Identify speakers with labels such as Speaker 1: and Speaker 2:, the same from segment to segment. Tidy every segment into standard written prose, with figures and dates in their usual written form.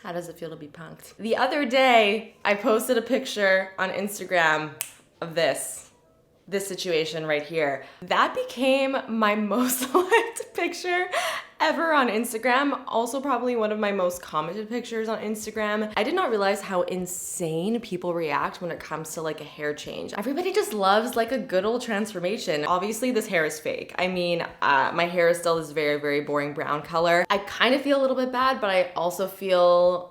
Speaker 1: How does it feel to be punked? The other day, I posted a picture on Instagram of this situation right here. That became my most liked picture ever on Instagram. Also probably one of my most commented pictures on Instagram. I did not realize how insane people react when it comes to like a hair change. Everybody just loves like a good old transformation. Obviously this hair is fake. I mean, my hair is still this very, very boring brown color. I kind of feel a little bit bad, but I also feel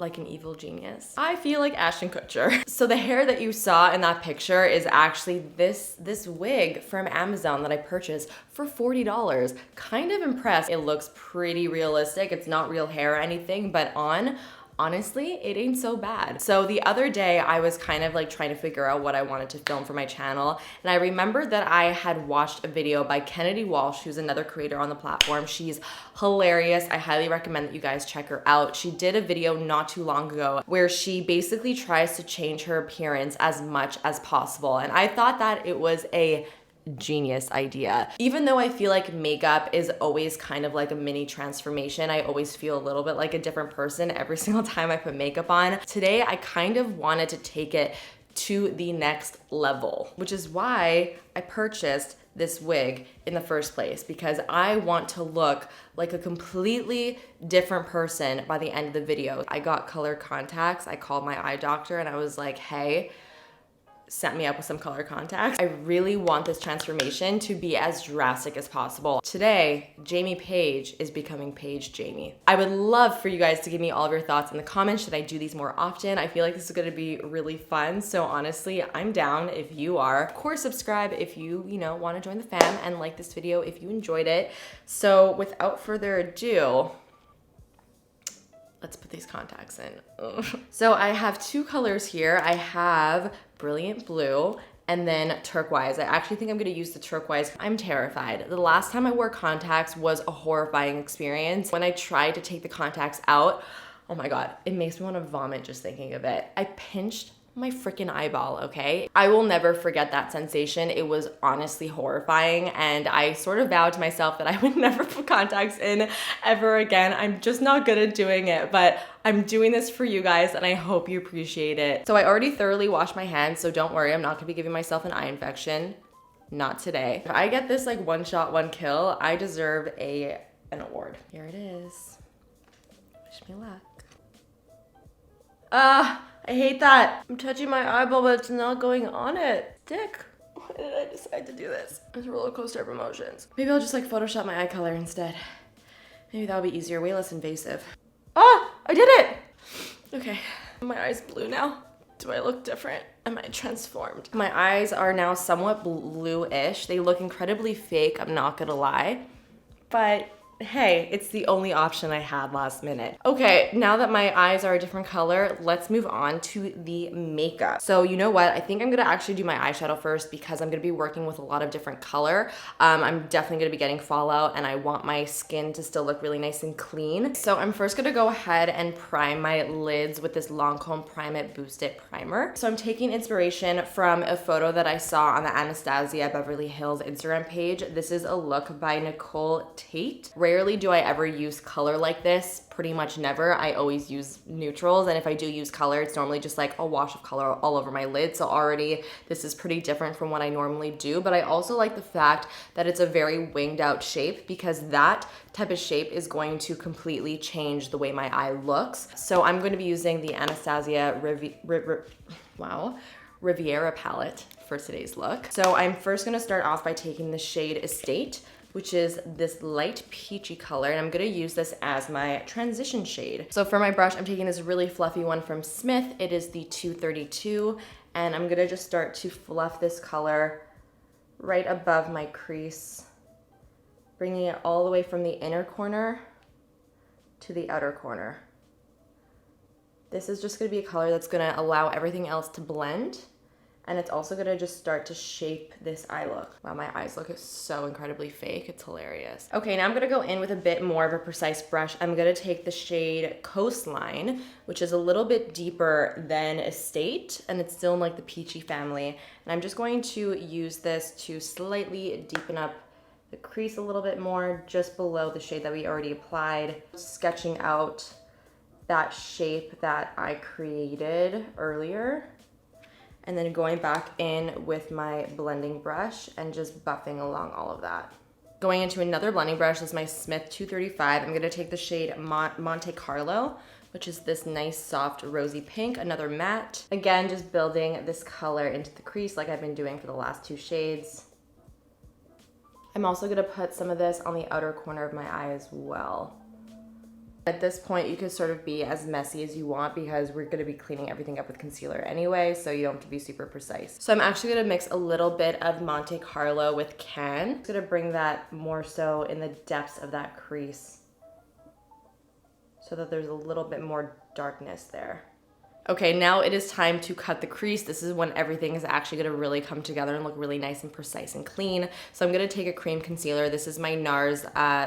Speaker 1: like an evil genius. I feel like Ashton Kutcher. So the hair that you saw in that picture is actually this wig from Amazon that I purchased for $40. Kind of impressed. It looks pretty realistic. It's not real hair or anything, but honestly, it ain't so bad. So the other day I was kind of like trying to figure out what I wanted to film for my channel. And I remembered that I had watched a video by Kennedy Walsh, who's another creator on the platform. She's hilarious. I highly recommend that you guys check her out. She did a video not too long ago where she basically tries to change her appearance as much as possible. And I thought that it was a genius idea. Even though I feel like makeup is always kind of like a mini transformation, I always feel a little bit like a different person every single time I put makeup on. Today, I kind of wanted to take it to the next level, which is why I purchased this wig in the first place, because I want to look like a completely different person by the end of the video. I got color contacts. I called my eye doctor and I was like, hey, set me up with some color contacts. I really want this transformation to be as drastic as possible. Today, Jamie Paige is becoming Paige Jamie. I would love for you guys to give me all of your thoughts in the comments. Should I do these more often? I feel like this is gonna be really fun. So honestly, I'm down if you are. Of course, subscribe if you wanna join the fam, and like this video if you enjoyed it. So without further ado, let's put these contacts in. So I have two colors here. I have Brilliant Blue and then turquoise. I actually think I'm gonna use the turquoise. I'm terrified. The last time I wore contacts was a horrifying experience. When I tried to take the contacts out, oh my God, it makes me wanna vomit just thinking of it. I pinched my freaking eyeball, okay? I will never forget that sensation. It was honestly horrifying, and I sort of vowed to myself that I would never put contacts in ever again. I'm just not good at doing it, but I'm doing this for you guys and I hope you appreciate it. So I already thoroughly washed my hands, so don't worry, I'm not gonna be giving myself an eye infection. Not today. If I get this like one shot, one kill, I deserve an award. Here it is. Wish me luck. I hate that. I'm touching my eyeball, but it's not going on it. Dick, why did I decide to do this? It's a roller coaster of emotions. Maybe I'll just like Photoshop my eye color instead. Maybe that'll be easier, way less invasive. Ah, I did it! Okay, my eye's blue now. Do I look different? Am I transformed? My eyes are now somewhat bluish. They look incredibly fake, I'm not gonna lie. But hey, it's the only option I had last minute. Okay, now that my eyes are a different color, let's move on to the makeup. So you know what? I think I'm gonna actually do my eyeshadow first because I'm gonna be working with a lot of different color. I'm definitely gonna be getting fallout and I want my skin to still look really nice and clean. So I'm first gonna go ahead and prime my lids with this Lancome Prime It Boost It primer. So I'm taking inspiration from a photo that I saw on the Anastasia Beverly Hills Instagram page. This is a look by Nicole Tate. Rarely do I ever use color like this, pretty much never. I always use neutrals, and if I do use color, it's normally just like a wash of color all over my lid. So already this is pretty different from what I normally do, but I also like the fact that it's a very winged out shape because that type of shape is going to completely change the way my eye looks. So I'm going to be using the Anastasia Riviera palette for today's look. So I'm first gonna start off by taking the shade Estate, which is this light peachy color, and I'm gonna use this as my transition shade. So for my brush, I'm taking this really fluffy one from Smith. It is the 232, and I'm gonna just start to fluff this color right above my crease, bringing it all the way from the inner corner to the outer corner. This is just gonna be a color that's gonna allow everything else to blend, and it's also gonna just start to shape this eye look. Wow, my eyes look so incredibly fake, it's hilarious. Okay, now I'm gonna go in with a bit more of a precise brush. I'm gonna take the shade Coastline, which is a little bit deeper than Estate, and it's still in like the peachy family. And I'm just going to use this to slightly deepen up the crease a little bit more, just below the shade that we already applied, sketching out that shape that I created earlier. And then going back in with my blending brush and just buffing along all of that. Going into another blending brush is my Smith 235. I'm gonna take the shade Monte Carlo, which is this nice soft rosy pink, another matte. Again, just building this color into the crease like I've been doing for the last two shades. I'm also gonna put some of this on the outer corner of my eye as well. At this point, you can sort of be as messy as you want because we're gonna be cleaning everything up with concealer anyway, so you don't have to be super precise. So I'm actually gonna mix a little bit of Monte Carlo with Can. I'm gonna bring that more so in the depths of that crease so that there's a little bit more darkness there. Okay, now it is time to cut the crease. This is when everything is actually gonna really come together and look really nice and precise and clean. So I'm gonna take a cream concealer. This is my Nars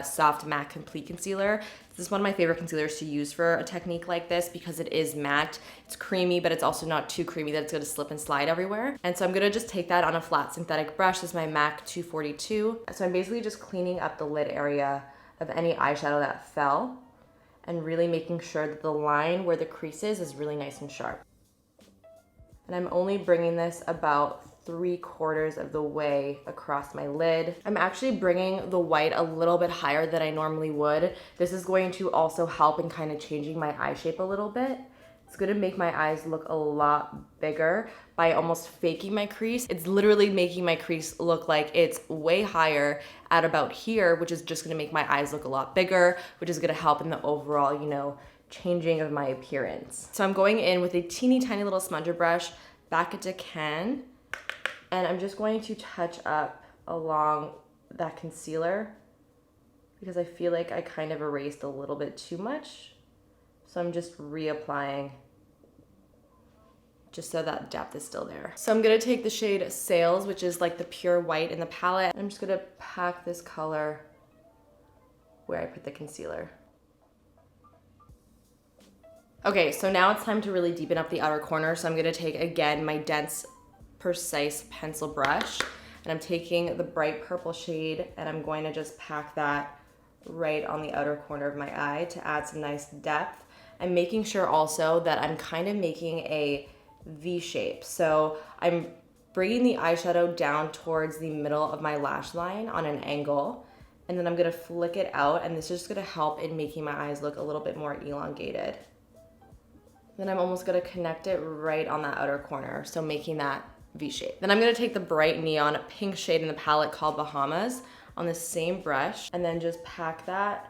Speaker 1: Soft Matte Complete Concealer. This is one of my favorite concealers to use for a technique like this because it is matte. It's creamy, but it's also not too creamy that it's gonna slip and slide everywhere. And so I'm gonna just take that on a flat synthetic brush. This is my MAC 242. So I'm basically just cleaning up the lid area of any eyeshadow that fell, and really making sure that the line where the crease is really nice and sharp. And I'm only bringing this about 3/4 of the way across my lid. I'm actually bringing the white a little bit higher than I normally would. This is going to also help in kind of changing my eye shape a little bit. It's gonna make my eyes look a lot bigger by almost faking my crease. It's literally making my crease look like it's way higher at about here, which is just gonna make my eyes look a lot bigger, which is gonna help in the overall, you know, changing of my appearance. So I'm going in with a teeny tiny little smudger brush back into Can, and I'm just going to touch up along that concealer because I feel like I kind of erased a little bit too much. So I'm just reapplying just so that depth is still there. So I'm gonna take the shade Sails, which is like the pure white in the palette. I'm just gonna pack this color where I put the concealer. Okay, so now it's time to really deepen up the outer corner. So I'm gonna take, again, my dense, precise pencil brush, and I'm taking the bright purple shade, and I'm going to just pack that right on the outer corner of my eye to add some nice depth. I'm making sure also that I'm kind of making a V shape. So I'm bringing the eyeshadow down towards the middle of my lash line on an angle, and then I'm gonna flick it out, and this is just gonna help in making my eyes look a little bit more elongated. Then I'm almost gonna connect it right on that outer corner, so making that V shape. Then I'm gonna take the bright neon pink shade in the palette called Bahamas on the same brush, and then just pack that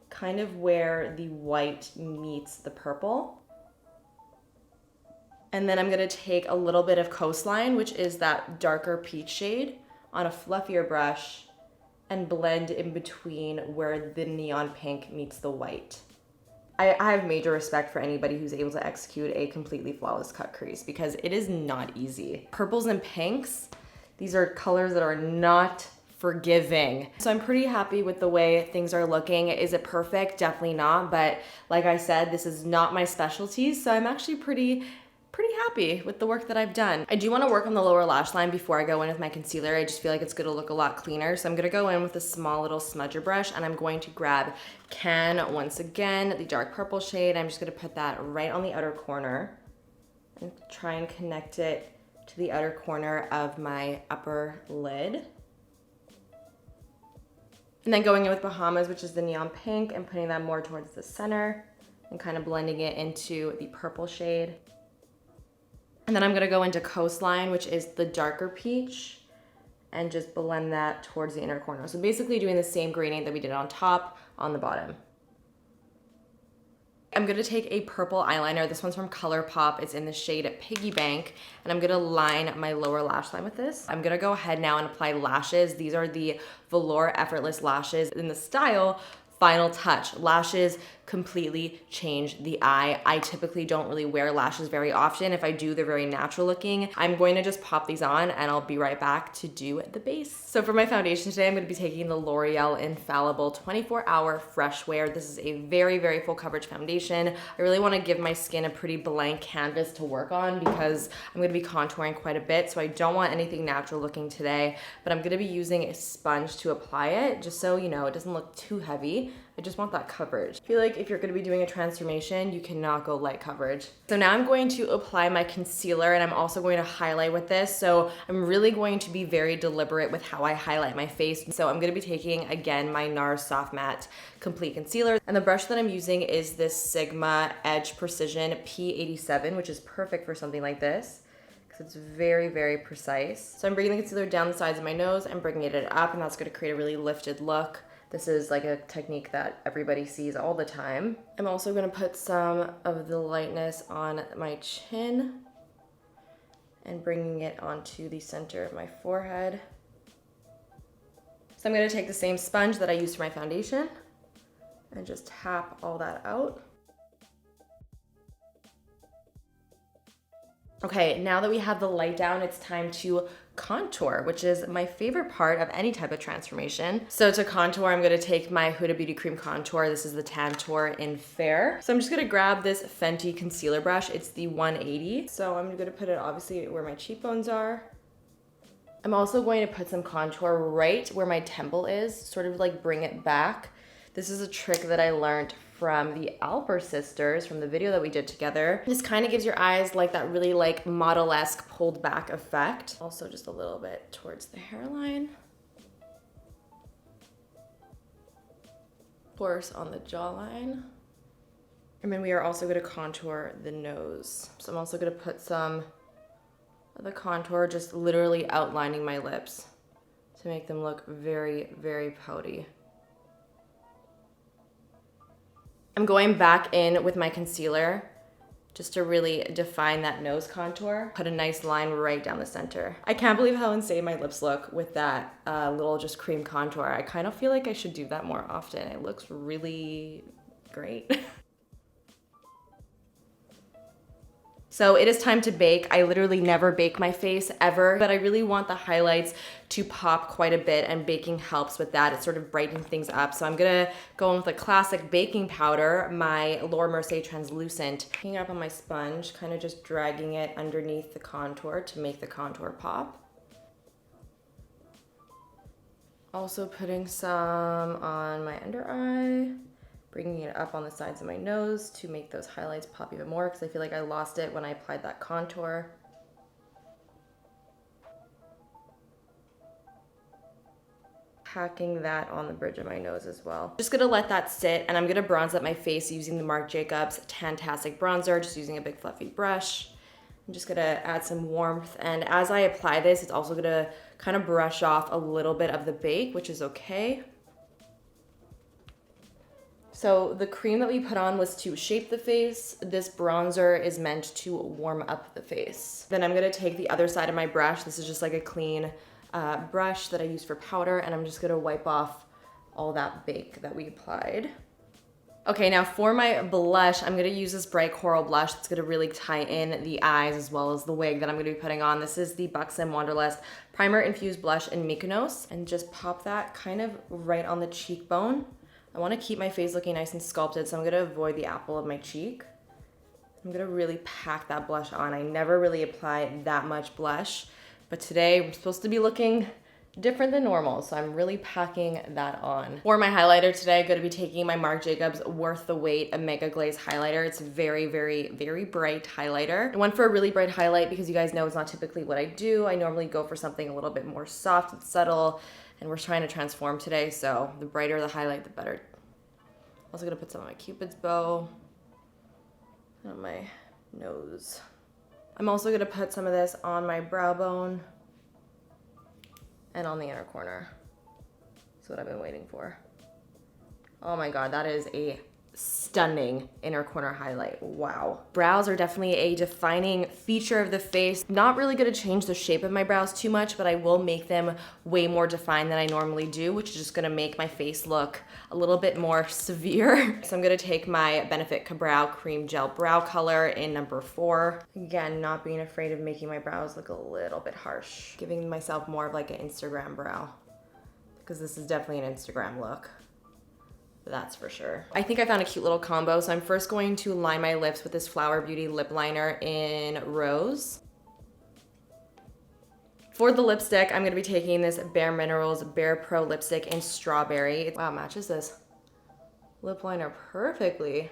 Speaker 1: kind of where the white meets the purple. And then I'm gonna take a little bit of Coastline, which is that darker peach shade, on a fluffier brush and blend in between where the neon pink meets the white. I have major respect for anybody who's able to execute a completely flawless cut crease because it is not easy. Purples and pinks, these are colors that are not forgiving. So I'm pretty happy with the way things are looking. Is it perfect? Definitely not. But like I said, this is not my specialty. So I'm actually pretty happy with the work that I've done. I do want to work on the lower lash line before I go in with my concealer. I just feel like it's going to look a lot cleaner. So I'm going to go in with a small little smudger brush, and I'm going to grab Can once again, the dark purple shade. I'm just going to put that right on the outer corner and try and connect it to the outer corner of my upper lid. And then going in with Bahamas, which is the neon pink, and putting that more towards the center and kind of blending it into the purple shade. And then I'm gonna go into Coastline, which is the darker peach, and just blend that towards the inner corner. So basically doing the same gradient that we did on top, on the bottom. I'm gonna take a purple eyeliner. This one's from ColourPop. It's in the shade Piggy Bank, and I'm gonna line my lower lash line with this. I'm gonna go ahead now and apply lashes. These are the Velour Effortless lashes in the style Final Touch. Lashes completely change the eye. I typically don't really wear lashes very often. If I do, they're very natural looking. I'm going to just pop these on, and I'll be right back to do the base. So for my foundation today, I'm going to be taking the L'Oreal Infallible 24-Hour Fresh Wear. This is a very, very full coverage foundation. I really want to give my skin a pretty blank canvas to work on because I'm going to be contouring quite a bit, so I don't want anything natural looking today, but I'm going to be using a sponge to apply it just so, you know, it doesn't look too heavy. I just want that coverage. I feel like if you're gonna be doing a transformation, you cannot go light coverage. So now I'm going to apply my concealer, and I'm also going to highlight with this. So I'm really going to be very deliberate with how I highlight my face. So I'm gonna be taking, again, my Nars Soft Matte Complete Concealer. And the brush that I'm using is this Sigma Edge Precision P87, which is perfect for something like this, because it's very, very precise. So I'm bringing the concealer down the sides of my nose and bringing it up, and that's gonna create a really lifted look. This is like a technique that everybody sees all the time. I'm also gonna put some of the lightness on my chin and bringing it onto the center of my forehead. So I'm gonna take the same sponge that I used for my foundation and just tap all that out. Okay, now that we have the light down, it's time to contour, which is my favorite part of any type of transformation. So to contour, I'm gonna take my Huda Beauty Cream Contour. This is the Tantour in Fair. So I'm just gonna grab this Fenty concealer brush. It's the 180. So I'm gonna put it obviously where my cheekbones are. I'm also going to put some contour right where my temple is, sort of like bring it back. This is a trick that I learned from the Alper sisters from the video that we did together. This kind of gives your eyes like that really like model-esque pulled back effect. Also just a little bit towards the hairline. Of course on the jawline. And then we are also going to contour the nose. So I'm also going to put some of the contour just literally outlining my lips to make them look very, very pouty. I'm going back in with my concealer just to really define that nose contour. Put a nice line right down the center. I can't believe how insane my lips look with that little just cream contour. I kind of feel like I should do that more often. It looks really great. So it is time to bake. I literally never bake my face ever, but I really want the highlights to pop quite a bit, and baking helps with that. It's sort of brightening things up. So I'm gonna go in with a classic baking powder, my Laura Mercier Translucent. Hanging it up on my sponge, kind of just dragging it underneath the contour to make the contour pop. Also putting some on my under eye. Bringing it up on the sides of my nose to make those highlights pop even more, because I feel like I lost it when I applied that contour. Packing that on the bridge of my nose as well. Just gonna let that sit, and I'm gonna bronze up my face using the Marc Jacobs Tantastic Bronzer, just using a big fluffy brush. I'm just gonna add some warmth, and as I apply this, it's also gonna kind of brush off a little bit of the bake, which is okay. So the cream that we put on was to shape the face. This bronzer is meant to warm up the face. Then I'm gonna take the other side of my brush. This is just like a clean brush that I use for powder, and I'm just gonna wipe off all that bake that we applied. Okay, now for my blush, I'm gonna use this bright coral blush that's gonna really tie in the eyes as well as the wig that I'm gonna be putting on. This is the Buxom Wanderlust Primer Infused Blush in Mykonos, and just pop that kind of right on the cheekbone. I want to keep my face looking nice and sculpted, so I'm going to avoid the apple of my cheek. I'm going to really pack that blush on. I never really apply that much blush, but today we're supposed to be looking different than normal, so I'm really packing that on. For my highlighter today, I'm going to be taking my Marc Jacobs Worth the Wait Mega Glaze highlighter. It's a very, very, very bright highlighter. I went for a really bright highlight because you guys know it's not typically what I do. I normally go for something a little bit more soft and subtle, and we're trying to transform today, so the brighter the highlight, the better. Also gonna put some on my Cupid's bow and on my nose. I'm also gonna put some of this on my brow bone and on the inner corner. That's what I've been waiting for. Oh my God, that is a stunning inner corner highlight. Wow. Brows are definitely a defining feature of the face. Not really gonna change the shape of my brows too much, but I will make them way more defined than I normally do, which is just gonna make my face look a little bit more severe. So I'm gonna take my Benefit Ka-Brow Cream Gel Brow Color in number 4. Again, not being afraid of making my brows look a little bit harsh. Giving myself more of like an Instagram brow, because this is definitely an Instagram look. That's for sure. I think I found a cute little combo. So I'm first going to line my lips with this Flower Beauty lip liner in Rose. For the lipstick, I'm gonna be taking this Bare Minerals Bare Pro lipstick in Strawberry. Wow, matches this. lip liner perfectly.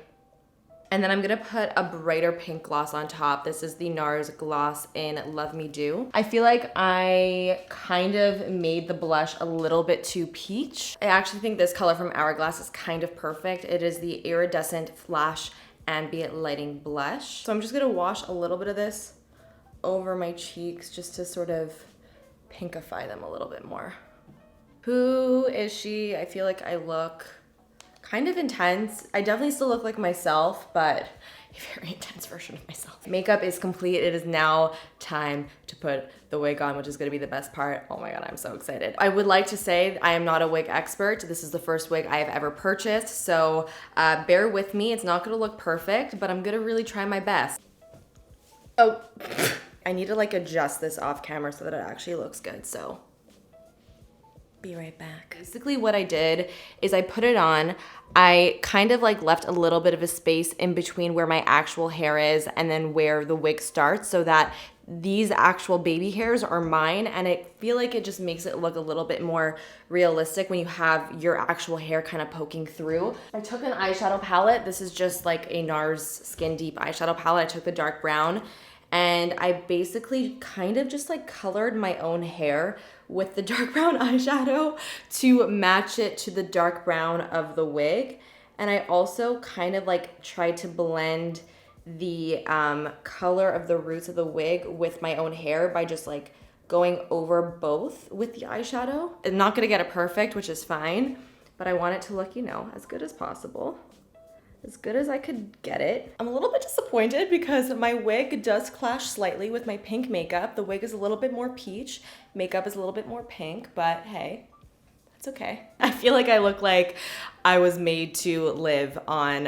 Speaker 1: And then I'm gonna put a brighter pink gloss on top. This is the Nars gloss in Love Me Do. I feel like I kind of made the blush a little bit too peach. I actually think this color from Hourglass is kind of perfect. It is the Iridescent Flash Ambient Lighting Blush. So I'm just gonna wash a little bit of this over my cheeks just to sort of pinkify them a little bit more. Who is she? I feel like I look kind of intense. I definitely still look like myself, but a very intense version of myself. Makeup is complete. It is now time to put the wig on, which is gonna be the best part. Oh my God, I'm so excited. I would like to say I am not a wig expert. This is the first wig I have ever purchased, so bear with me. It's not gonna look perfect, but I'm gonna really try my best. Oh, I need to like adjust this off camera so that it actually looks good, so be right back. Basically what I did is I put it on. I kind of like left a little bit of a space in between where my actual hair is and then where the wig starts so that these actual baby hairs are mine, and I feel like it just makes it look a little bit more realistic when you have your actual hair kind of poking through. I took an eyeshadow palette. This is just like a Nars Skin Deep eyeshadow palette. I took the dark brown and I basically kind of just like colored my own hair with the dark brown eyeshadow to match it to the dark brown of the wig. And I also kind of like tried to blend the color of the roots of the wig with my own hair by just like going over both with the eyeshadow. I'm not gonna get it perfect, which is fine, but I want it to look, you know, as good as possible. As good as I could get it. I'm a little bit disappointed because my wig does clash slightly with my pink makeup. The wig is a little bit more peach, makeup is a little bit more pink, but hey, it's okay. I feel like I look like I was made to live on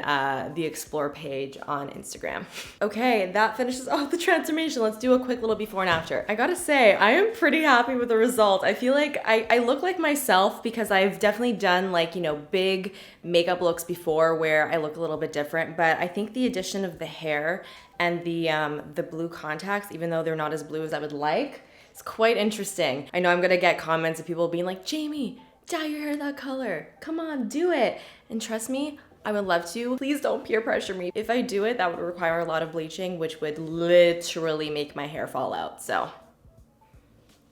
Speaker 1: the Explore page on Instagram. Okay, that finishes off the transformation. Let's do a quick little before and after. I gotta say, I am pretty happy with the result. I feel like I look like myself because I've definitely done like, you know, big makeup looks before where I look a little bit different, but I think the addition of the hair and the blue contacts, even though they're not as blue as I would like, it's quite interesting. I know I'm gonna get comments of people being like, Jamie, dye your hair that color. Come on, do it. And trust me, I would love to. Please don't peer pressure me. If I do it, that would require a lot of bleaching, which would literally make my hair fall out. So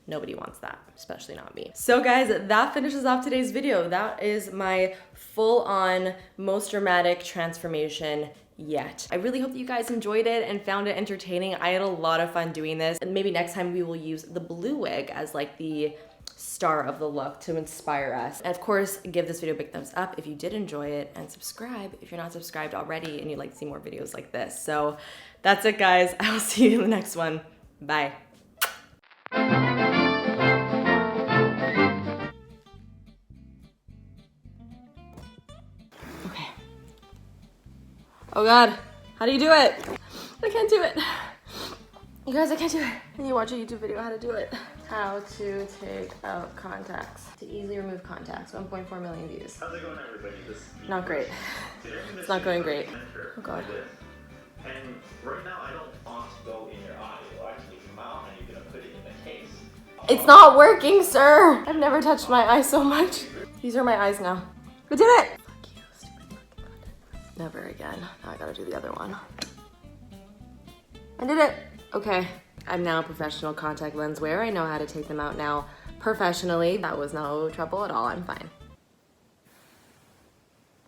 Speaker 1: nobody wants that, especially not me. So guys, that finishes off today's video. That is my full-on, most dramatic transformation yet. I really hope that you guys enjoyed it and found it entertaining. I had a lot of fun doing this. And maybe next time we will use the blue wig as like the star of the look to inspire us. And of course, give this video a big thumbs up if you did enjoy it, and subscribe if you're not subscribed already and you'd like to see more videos like this. So that's it, guys. I will see you in the next one. Bye. Okay. Oh God, how do you do it? I can't do it. You guys, I can't do it. Can you watch a YouTube video how to do it? How to take out contacts. To easily remove contacts. 1.4 million views.
Speaker 2: How's it going, everybody?
Speaker 1: Not great. It's not going great. Oh God.
Speaker 2: And right now, I don't want to go in your eye. It'll actually come out and you're gonna put it in the case.
Speaker 1: It's not working, sir! I've never touched my eyes so much. These are my eyes now. I did it! Fuck you, stupid fucking contact. Never again. Now I gotta do the other one. I did it! Okay, I'm now a professional contact lens wearer. I know how to take them out now professionally. That was no trouble at all. I'm fine.